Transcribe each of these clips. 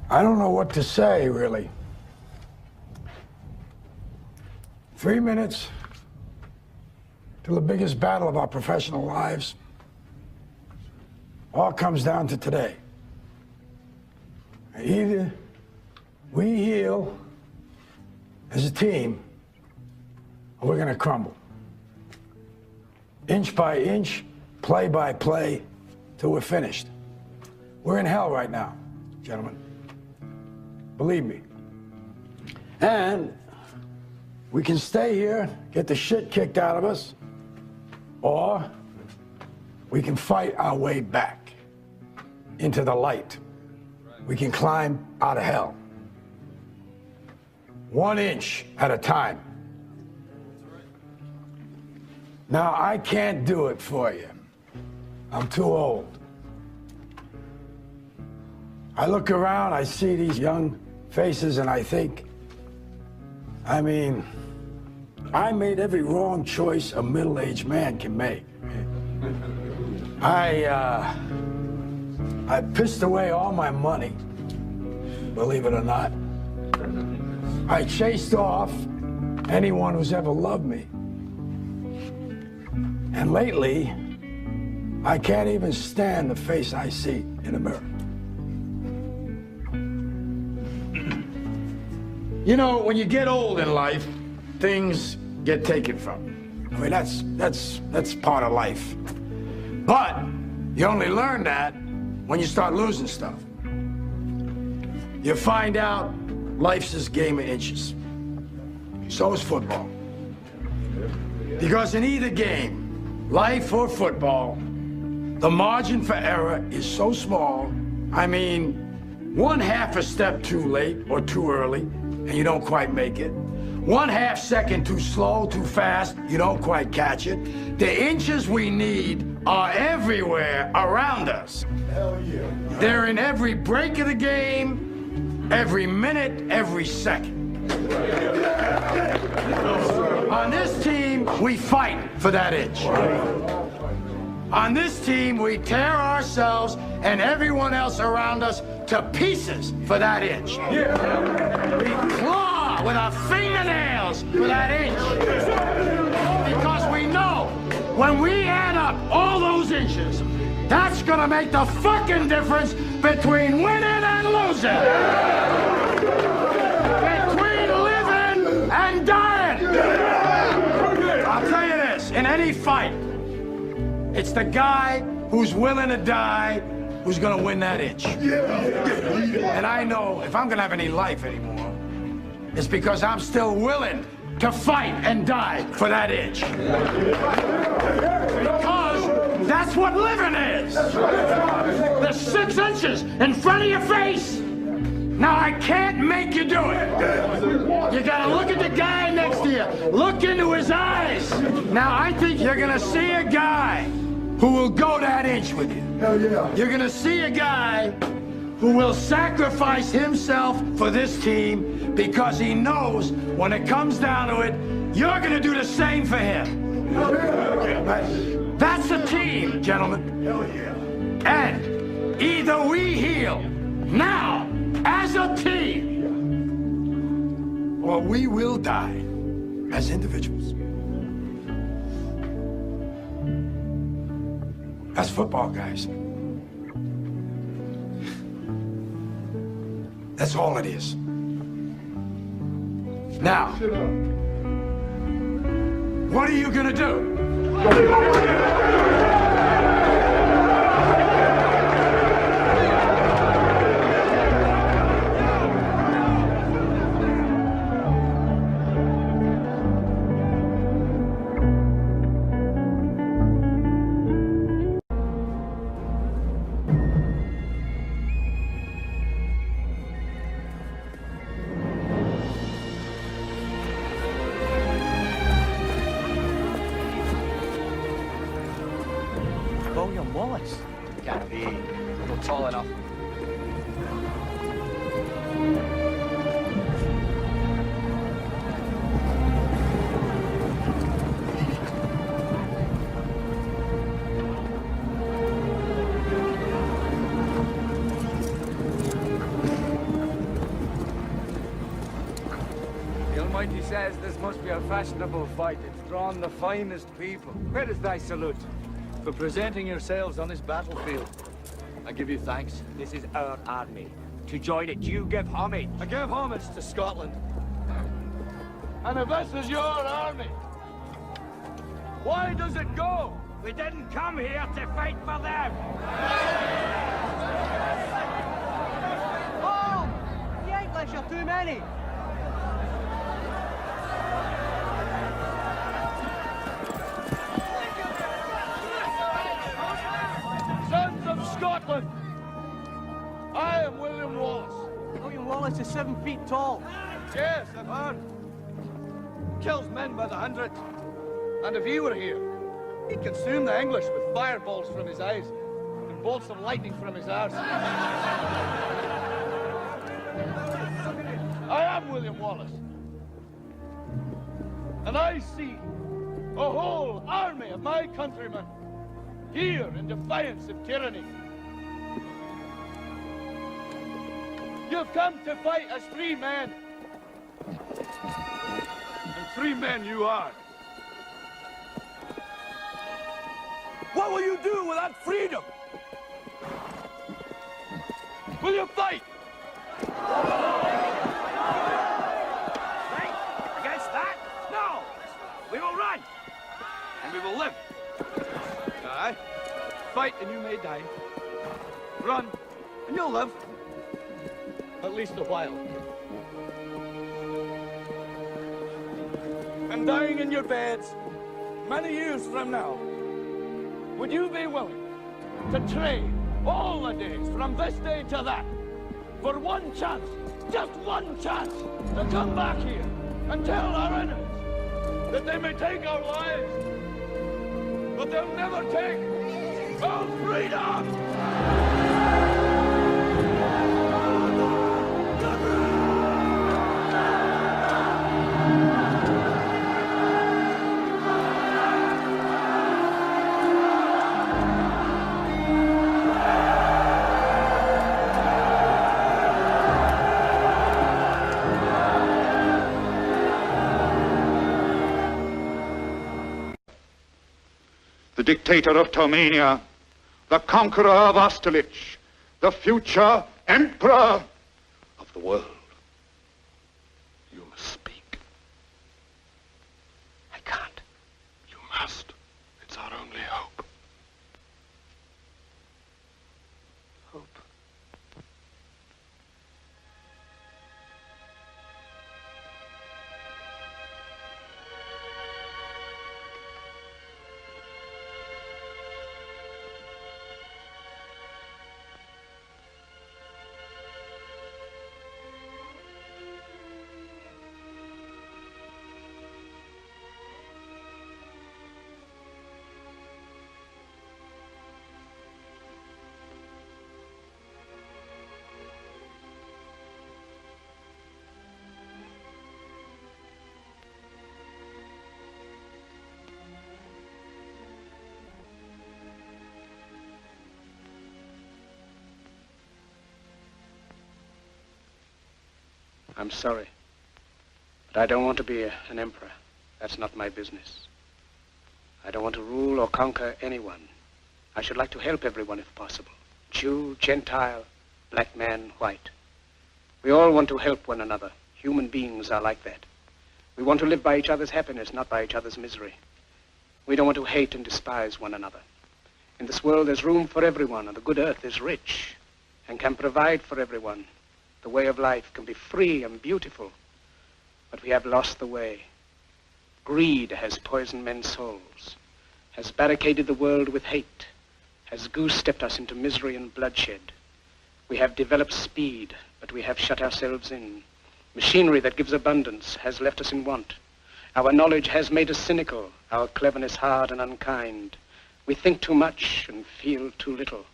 I don't know what to say, really. 3 minutes to the biggest battle of our professional lives. All comes down to today. Either we heal as a team, or we're gonna crumble. Inch by inch, play by play, till we're finished. We're in hell right now, gentlemen. Believe me. And we can stay here, get the shit kicked out of us, or we can fight our way back into the light. We can climb out of hell. 1 inch at a time. Now, I can't do it for you. I'm too old. I look around, I see these young faces, and I think, I mean, I made every wrong choice a middle-aged man can make. I pissed away all my money, believe it or not. I chased off anyone who's ever loved me. And lately, I can't even stand the face I see in the mirror. You know, when you get old in life, things get taken from you. I mean, that's part of life. But you only learn that when you start losing stuff. You find out life's this game of inches. So is football. Because in either game, life or football, the margin for error is so small. I mean, 1/2 a step too late or too early, and you don't quite make it. 1/2 second too slow, too fast, you don't quite catch it. The inches we need are everywhere around us. Hell yeah. They're in every break of the game, every minute, every second. On this team, we fight for that inch. On this team, we tear ourselves and everyone else around us to pieces for that inch. We claw with our fingernails for that inch. Because we know when we add up all those inches, that's gonna make the fucking difference between winning and losing. Between living and dying. I'll tell you this, in any fight, it's the guy who's willing to die who's gonna win that inch. And I know if I'm gonna have any life anymore, it's because I'm still willing to fight and die for that inch. Because that's what living is. The 6 inches in front of your face. Now, I can't make you do it. You gotta look at the guy next to you. Look into his eyes. Now, I think you're gonna see a guy who will go that inch with you. Hell yeah. You're gonna see a guy who will sacrifice himself for this team because he knows when it comes down to it, you're gonna do the same for him. That's a team, gentlemen. Hell yeah. And either we heal now as a team, or we will die as individuals. That's football, guys. That's all it is. Now, what are you gonna do? William Wallace. Gotta be a little tall enough. Mighty says this must be a fashionable fight. It's drawn the finest people. Where is thy salute? For presenting yourselves on this battlefield. I give you thanks. This is our army. To join it, you give homage. I give homage to Scotland. And if this is your army, why does it go? We didn't come here to fight for them. Oh! The English are too many. Sons of Scotland, I am William Wallace. William Wallace is 7 feet tall. Yes, I've heard. Kills men by the hundred. And if he were here, he'd consume the English with fireballs from his eyes and bolts of lightning from his arse. I am William Wallace. And I see a whole army of my countrymen here in defiance of tyranny. You've come to fight as free men. And free men you are. What will you do without freedom? Will you fight? Fight against that? No! We will run! And we will live. Aye. Fight and you may die. Run and you'll live. At least a while. And dying in your beds many years from now, would you be willing to trade all the days from this day to that for one chance, just one chance, to come back here and tell our enemies that they may take our lives, but they'll never take our freedom! The dictator of Tomania, the conqueror of Austerlitz, the future emperor of the world. You must speak. I can't. You must. It's our only hope. Hope. I'm sorry, but I don't want to be an emperor. That's not my business. I don't want to rule or conquer anyone. I should like to help everyone if possible. Jew, Gentile, black man, white. We all want to help one another. Human beings are like that. We want to live by each other's happiness, not by each other's misery. We don't want to hate and despise one another. In this world, there's room for everyone, and the good earth is rich and can provide for everyone. The way of life can be free and beautiful, but we have lost the way. Greed has poisoned men's souls, has barricaded the world with hate, has goose-stepped us into misery and bloodshed. We have developed speed, but we have shut ourselves in. Machinery that gives abundance has left us in want. Our knowledge has made us cynical, our cleverness hard and unkind. We think too much and feel too little.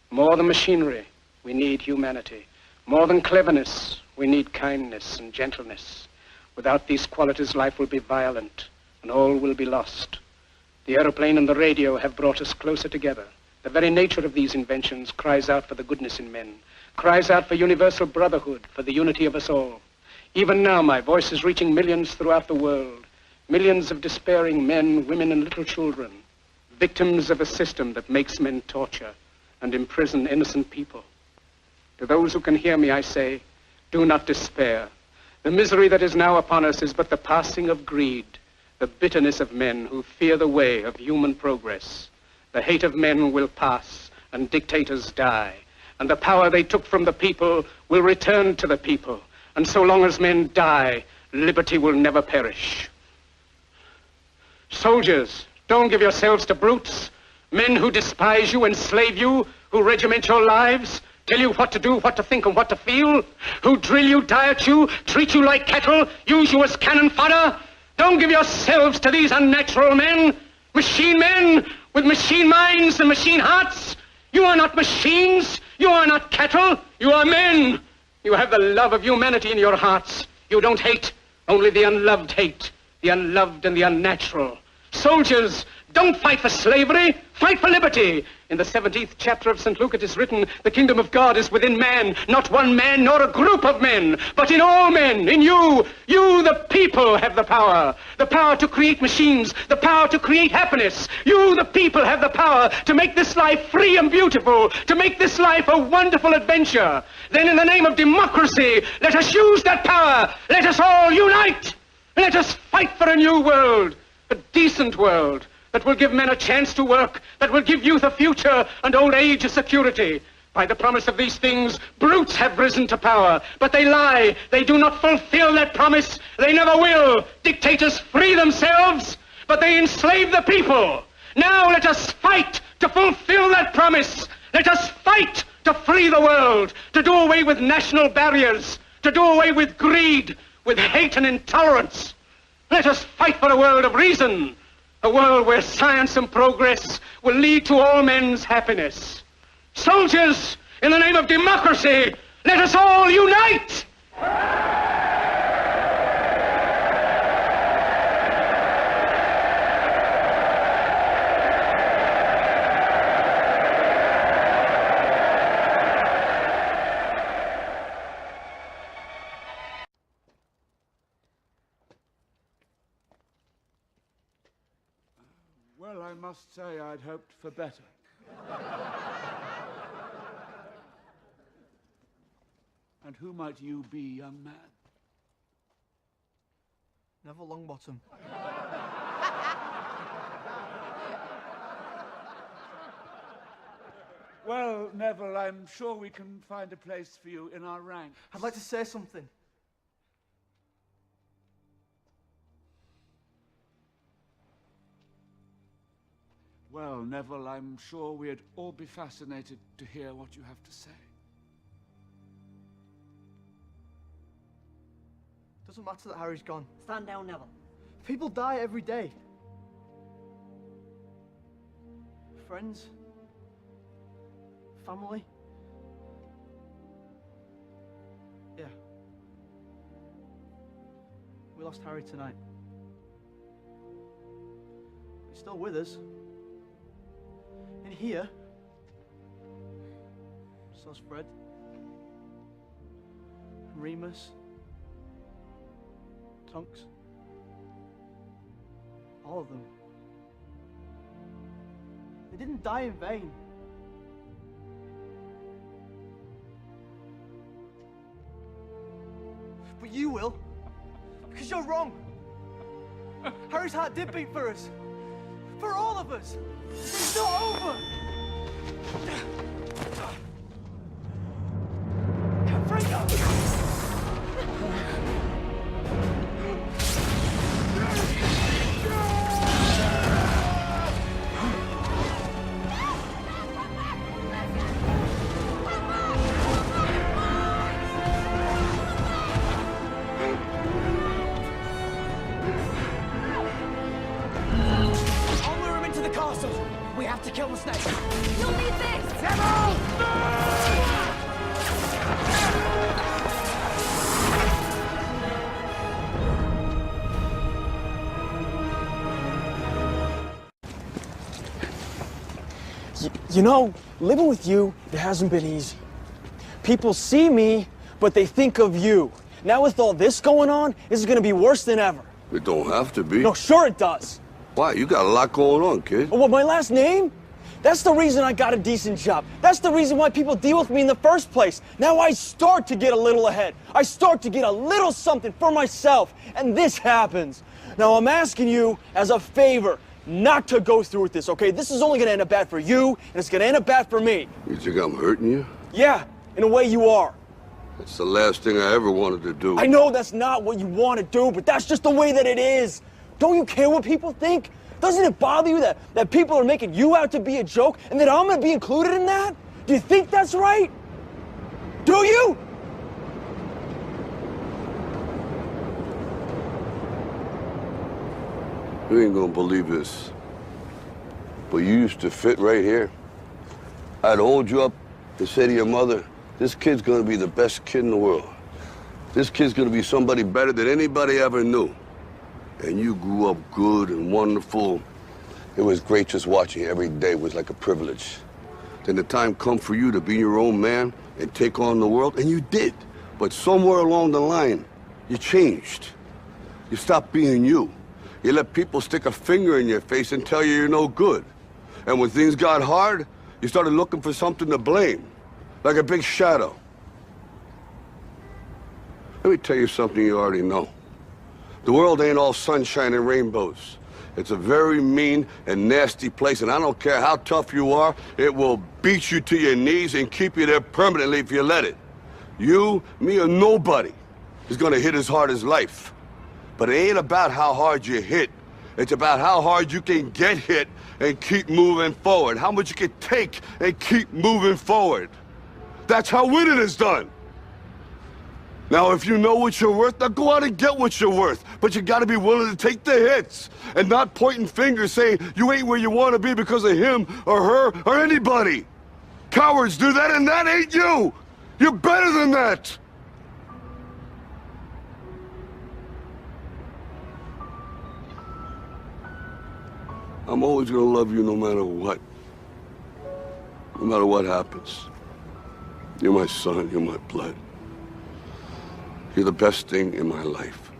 More than machinery, we need humanity. More than cleverness, we need kindness and gentleness. Without these qualities, life will be violent, and all will be lost. The aeroplane and the radio have brought us closer together. The very nature of these inventions cries out for the goodness in men, cries out for universal brotherhood, for the unity of us all. Even now, my voice is reaching millions throughout the world. Millions of despairing men, women, and little children. Victims of a system that makes men torture and imprison innocent people. To those who can hear me, I say, do not despair. The misery that is now upon us is but the passing of greed, the bitterness of men who fear the way of human progress. The hate of men will pass, and dictators die, and the power they took from the people will return to the people. And so long as men die, liberty will never perish. Soldiers, don't give yourselves to brutes, men who despise you, enslave you, who regiment your lives, tell you what to do, what to think, and what to feel, who drill you, diet you, treat you like cattle, use you as cannon fodder. Don't give yourselves to these unnatural men with machine minds and machine hearts. You are not machines. You are not cattle. You are men. You have the love of humanity in your hearts. You don't hate. Only the unloved hate. The unloved and the unnatural. Soldiers, don't fight for slavery. Fight for liberty. In the 17th chapter of St. Luke it is written, the kingdom of God is within man, not one man nor a group of men, but in all men, in you. You, the people, have the power to create machines, the power to create happiness. You, the people, have the power to make this life free and beautiful, to make this life a wonderful adventure. Then in the name of democracy, let us use that power. Let us all unite. Let us fight for a new world, a decent world, that will give men a chance to work, that will give youth a future and old age a security. By the promise of these things, brutes have risen to power, but they lie. They do not fulfill that promise. They never will. Dictators free themselves, but they enslave the people. Now let us fight to fulfill that promise. Let us fight to free the world, to do away with national barriers, to do away with greed, with hate and intolerance. Let us fight for a world of reason, a world where science and progress will lead to all men's happiness. Soldiers, in the name of democracy, let us all unite! Well, I must say I'd hoped for better. And who might you be, young man? Neville Longbottom. Well, Neville, I'm sure we can find a place for you in our ranks. I'd like to say something. Well, Neville, I'm sure we'd all be fascinated to hear what you have to say. Doesn't matter that Harry's gone. Stand down, Neville. People die every day. Friends. Family. Yeah. We lost Harry tonight. He's still with us. In here. So's Fred. And Remus. Tonks. All of them. They didn't die in vain. But you will. Because you're wrong. Harry's heart did beat for us. For all of us. It's not over. We have to kill the snake. You'll need this! You know, living with you, it hasn't been easy. People see me, but they think of you. Now with all this going on, this is gonna be worse than ever. It don't have to be. No, sure it does. Why? You got a lot going on, kid. Well, my last name? That's the reason I got a decent job. That's the reason why people deal with me in the first place. Now I start to get a little ahead. I start to get a little something for myself, and this happens. Now I'm asking you as a favor not to go through with this, okay? This is only gonna end up bad for you, and it's gonna end up bad for me. You think I'm hurting you? Yeah, in a way you are. That's the last thing I ever wanted to do. I know that's not what you want to do, but that's just the way that it is. Don't you care what people think? Doesn't it bother you that people are making you out to be a joke and that I'm gonna be included in that? Do you think that's right? Do you? You ain't gonna believe this, but you used to fit right here. I'd hold you up and say to your mother, this kid's gonna be the best kid in the world. This kid's gonna be somebody better than anybody ever knew. And you grew up good and wonderful. It was great just watching you every day. It was like a privilege. Then the time come for you to be your own man and take on the world, and you did. But somewhere along the line, you changed. You stopped being you. You let people stick a finger in your face and tell you you're no good. And when things got hard, you started looking for something to blame, like a big shadow. Let me tell you something you already know. The world ain't all sunshine and rainbows. It's a very mean and nasty place, and I don't care how tough you are, it will beat you to your knees and keep you there permanently if you let it. You, me, or nobody is gonna hit as hard as life. But it ain't about how hard you hit. It's about how hard you can get hit and keep moving forward. How much you can take and keep moving forward. That's how winning is done. Now, if you know what you're worth, now go out and get what you're worth. But you gotta be willing to take the hits and not pointing fingers saying you ain't where you wanna be because of him or her or anybody. Cowards do that, and that ain't you. You're better than that. I'm always gonna love you no matter what. No matter what happens. You're my son, you're my blood. You're the best thing in my life.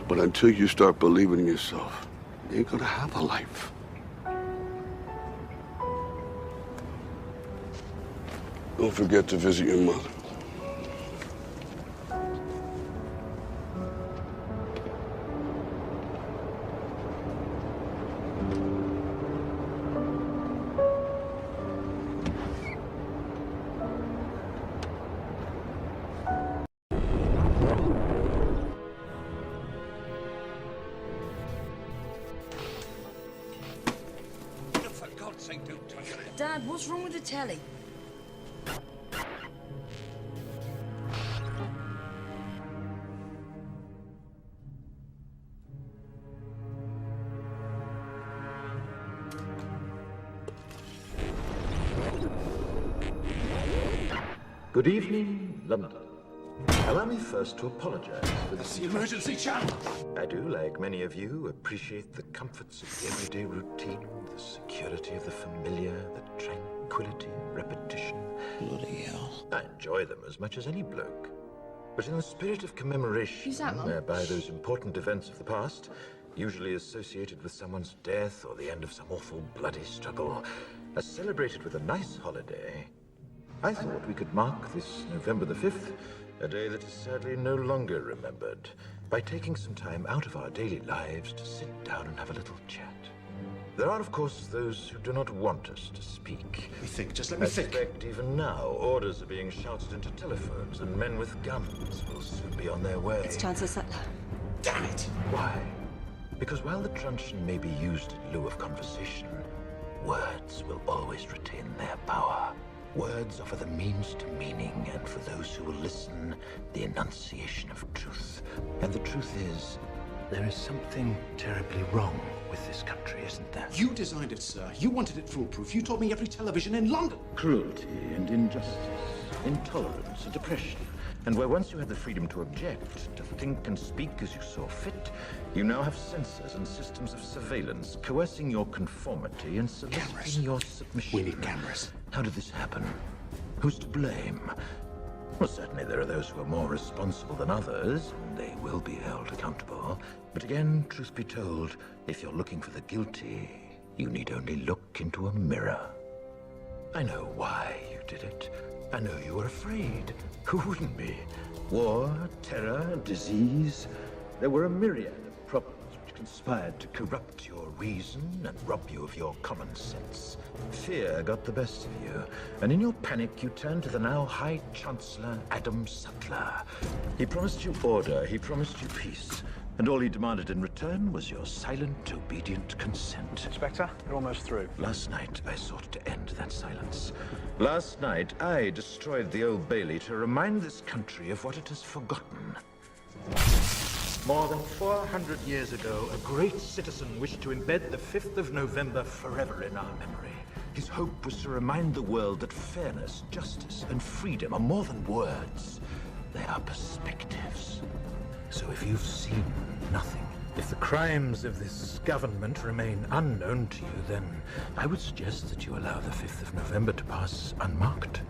But until you start believing in yourself, you ain't gonna have a life. Don't forget to visit your mother. Dad, what's wrong with the telly? Good evening, London. Allow me first to apologize for this. The emergency channel. I do, like many of you, appreciate the comforts of the everyday routine, the security of the familiar, the tranquility of repetition. Bloody hell. I enjoy them as much as any bloke. But in the spirit of commemoration, Who's that, Mum? whereby those important events of the past, usually associated with someone's death or the end of some awful bloody struggle, are celebrated with a nice holiday, I thought we could mark this November the 5th, a day that is sadly no longer remembered, by taking some time out of our daily lives to sit down and have a little chat. There are, of course, those who do not want us to speak. Let me think, just let me I think. suspect even now, orders are being shouted into telephones, and men with guns will soon be on their way. It's Chancellor Sutler. Damn it. Why? Because while the truncheon may be used in lieu of conversation, words will always retain their power. Words offer the means to meaning, and for those who will listen, the enunciation of truth. And the truth is, there is something terribly wrong with this country, isn't there? You designed it, sir. You wanted it foolproof. You told me every television in London. Cruelty and injustice, intolerance and oppression. And where once you had the freedom to object, to think and speak as you saw fit, you now have censors and systems of surveillance coercing your conformity and soliciting your submission. We need cameras. How did this happen? Who's to blame? Well, certainly there are those who are more responsible than others, and they will be held accountable. But again, truth be told, if you're looking for the guilty, you need only look into a mirror. I know why you did it. I know you were afraid. Who wouldn't be? War, terror, disease. There were a myriad of problems which conspired to corrupt your reason and rob you of your common sense. Fear got the best of you, and in your panic you turned to the now High Chancellor Adam Sutler. He promised you order, he promised you peace, and all he demanded in return was your silent, obedient consent. Inspector, you're almost through. Last night, I sought to end that silence. Last night, I destroyed the Old Bailey to remind this country of what it has forgotten. More than 400 years ago, a great citizen wished to embed the 5th of November forever in our memory. His hope was to remind the world that fairness, justice, and freedom are more than words. They are perspectives. So if you've seen nothing, if the crimes of this government remain unknown to you, then I would suggest that you allow the 5th of November to pass unmarked.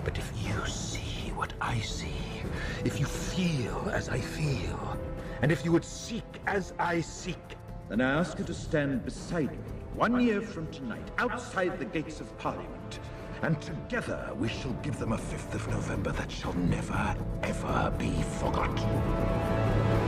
But if you see what I see, if you feel as I feel, and if you would seek as I seek, then I ask you to stand beside me 1 year from tonight, outside the gates of Parliament, and together we shall give them a 5th of November that shall never, ever be forgotten.